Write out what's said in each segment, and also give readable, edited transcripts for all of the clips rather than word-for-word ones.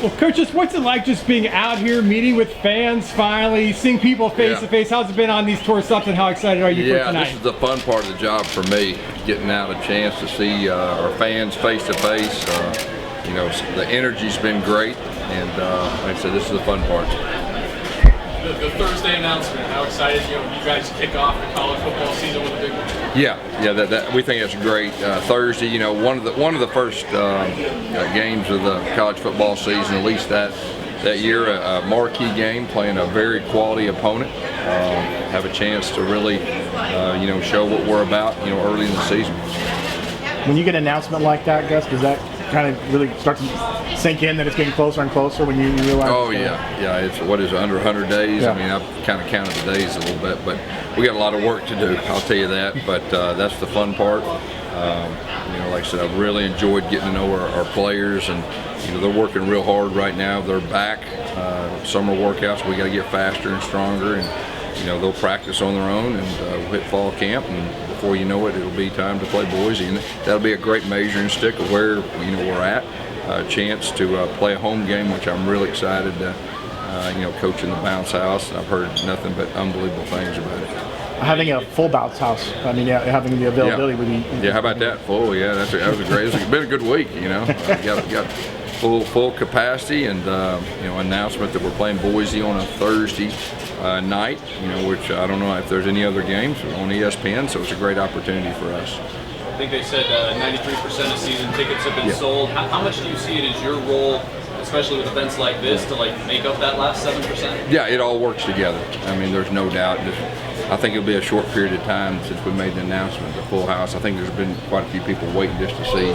Well, Coach, just what's it like just being out here, meeting with fans finally, seeing people face to face? How's it been on these tour stops, and how excited are you for tonight? This is the fun part of the job for me, getting out a chance to see our fans face to face. The energy's been great, and like I said, this is the fun part. The Thursday announcement, how excited you guys kick off the college football season with a big one? Yeah, we think it's great. Thursday, one of the first games of the college football season, at least that year, a marquee game, playing a very quality opponent. Have a chance to really, show what we're about, early in the season. When you get an announcement like that, Gus, does that kind of really start to sink in that it's getting closer and closer when you realize? Oh yeah. It's under 100 days. Yeah. I mean, I've kind of counted the days a little bit, but we got a lot of work to do. I'll tell you that. But that's the fun part. Like I said, I've really enjoyed getting to know our players, and they're working real hard right now. They're back. Summer workouts. We got to get faster and stronger, and they'll practice on their own, and we'll hit fall camp, and before you know it, it'll be time to play Boise, and that'll be a great measuring stick of where we're at. A chance to play a home game, which I'm really excited to, coaching the bounce house. I've heard nothing but unbelievable things about it. Having a full bounce house, having the availability would be. Yeah, how about that? Full, yeah, that was a great. It's been a good week, got full capacity, and announcement that we're playing Boise on a Thursday night, which I don't know if there's any other games on ESPN, so it's a great opportunity for us. I think they said 93% of season tickets have been sold. How much do you see it as your role, especially with events like this, to make up that last 7%? Yeah, it all works together. I mean, there's no doubt. I think it'll be a short period of time since we made the announcement, the full house. I think there's been quite a few people waiting just to see,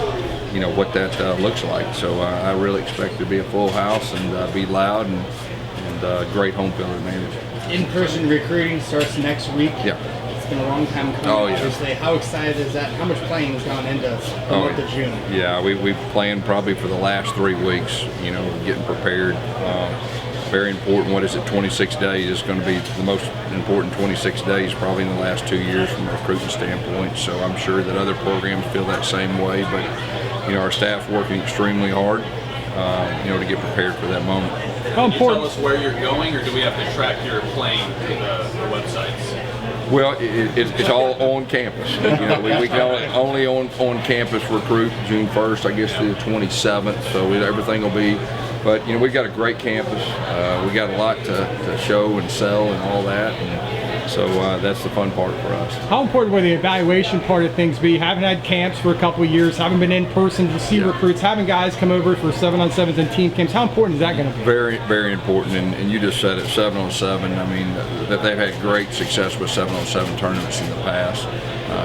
what that looks like. So I really expect it to be a full house and be loud and great home field advantage. In-person recruiting starts next week. Yeah. It's been a long time coming. Oh, yeah. Obviously, how excited is that? How much playing has gone into the month of June? Yeah, we've planned probably for the last 3 weeks. Getting prepared. Very important. What is it? 26 days is going to be the most important 26 days probably in the last 2 years from a recruiting standpoint. So I'm sure that other programs feel that same way. But our staff's working extremely hard. To get prepared for that moment. Can you tell us where you're going, or do we have to track your plane to the websites? Well, it's all on campus. We can only on campus recruit June 1st, I guess, through the 27th. So everything will be. But we've got a great campus. We got a lot to show and sell and all that. And so that's the fun part for us. How important will the evaluation part of things be? Haven't had camps for a couple of years, haven't been in person to see recruits, having guys come over for 7-on-7s and team camps. How important is that going to be? Very, very important. And you just said it, 7-on-7. I mean, that they've had great success with 7-on-7 tournaments in the past.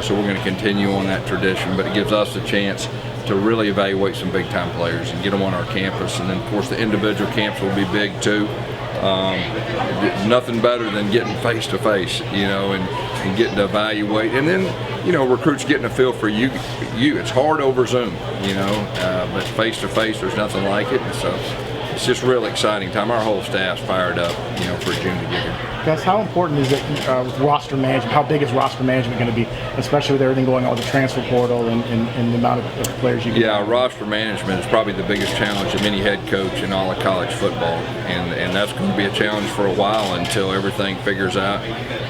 So we're going to continue on that tradition, but it gives us a chance to really evaluate some big-time players and get them on our campus. And then, of course, the individual camps will be big, too. Nothing better than getting face-to-face, and getting to evaluate. And then, recruits getting a feel for you. It's hard over Zoom, but face-to-face, there's nothing like it. So it's just real exciting time. Our whole staff's fired up, for June to get here. Gus, how important is it with roster management? How big is roster management going to be, especially with everything going on with the transfer portal and the amount of players you can have? Roster management is probably the biggest challenge of any head coach in all of college football, and that's going to be a challenge for a while until everything figures out.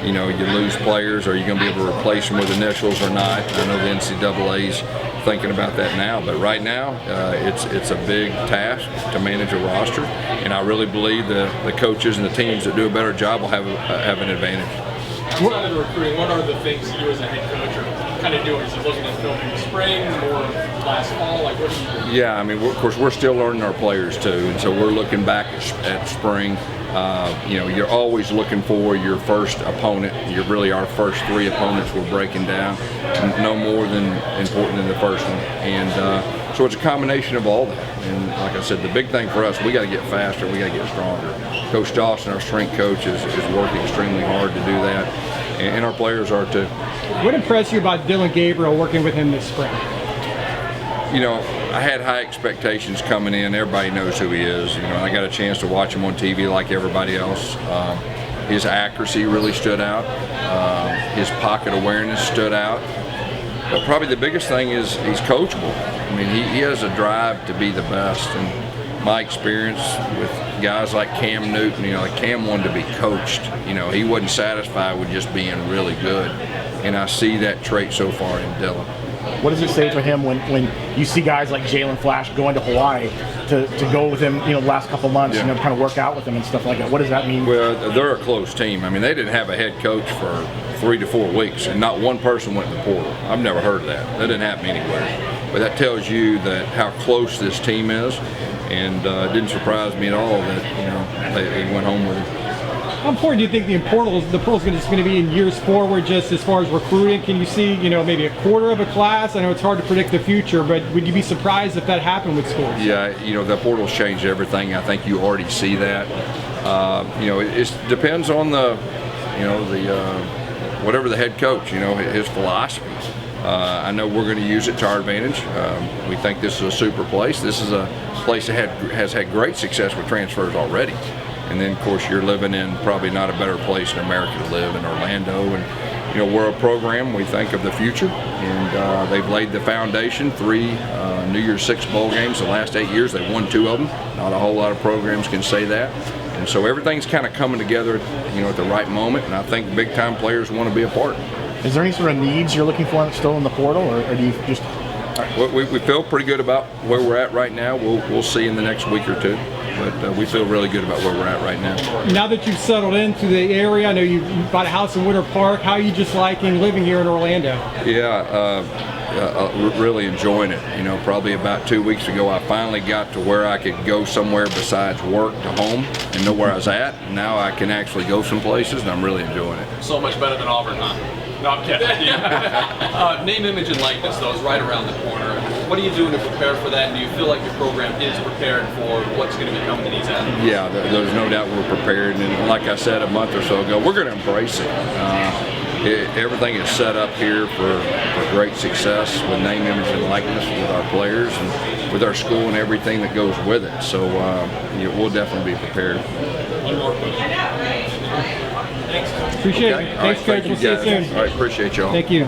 You lose players, are you going to be able to replace them with initials or not? I know the NCAA's thinking about that now, but right now it's a big task to manage a roster, and I really believe the coaches and the teams that do a better job will have an advantage. Outside of the recruiting, what are the things you as a head coach are kind of doing? Is it looking at film in the spring or last fall? What are you doing? Yeah, I mean, of course, we're still learning our players too, and so we're looking back at spring. You're always looking for your first opponent. You're really our first 3 opponents we're breaking down, no more than important than the first one. And so it's a combination of all that. And like I said, the big thing for us, we got to get faster, we got to get stronger. Coach Dawson, our strength coach, is working extremely hard to do that, and our players are too. What impressed you about Dylan Gabriel working with him this spring? I had high expectations coming in. Everybody knows who he is. I got a chance to watch him on TV like everybody else. His accuracy really stood out. His pocket awareness stood out. But probably the biggest thing is he's coachable. I mean, he has a drive to be the best, and my experience with guys like Cam Newton, like Cam wanted to be coached. He wasn't satisfied with just being really good, and I see that trait so far in Dylan. What does it say to him when you see guys like Jalen Flash going to Hawaii to go with him, the last couple months, kind of work out with him and stuff like that? What does that mean? Well, they're a close team. I mean, they didn't have a head coach for 3 to 4 weeks, and not one person went in the portal. I've never heard of that. That didn't happen anywhere. But that tells you that how close this team is, and it didn't surprise me at all that they went home with him. How important do you think the portal is going to be in years forward, just as far as recruiting? Can you see, maybe a quarter of a class? I know it's hard to predict the future, but would you be surprised if that happened with schools? Yeah, the portal's changed everything. I think you already see that. It depends on whatever the head coach, his philosophy. I know we're going to use it to our advantage. We think this is a super place. This is a place that has had great success with transfers already. And then, of course, you're living in probably not a better place in America to live, in Orlando. And, we're a program, we think, of the future. And they've laid the foundation. 3 New Year's 6 bowl games the last 8 years. They've won 2 of them. Not a whole lot of programs can say that. And so everything's kind of coming together, at the right moment. And I think big-time players want to be a part. Is there any sort of needs you're looking for still in the portal, or do you just... We feel pretty good about where we're at right now. We'll see in the next week or 2. But we feel really good about where we're at right now. Now that you've settled into the area, I know you bought a house in Winter Park. How are you just liking living here in Orlando? Yeah, really enjoying it. Probably about 2 weeks ago, I finally got to where I could go somewhere besides work to home and know where I was at. Now I can actually go some places, and I'm really enjoying it. So much better than Auburn, huh? No, I'm kidding. Name, image, and likeness, though, is right around the corner. What are you doing to prepare for that? And do you feel like your program is prepared for what's going to be coming to these athletes? Yeah, there's no doubt we're prepared. And like I said a month or so ago, we're going to embrace it. Everything is set up here for great success with name, image, and likeness with our players and with our school and everything that goes with it. So we'll definitely be prepared. One more question. Appreciate it. Thanks, Coach. We'll see you soon. All right, appreciate y'all. Thank you.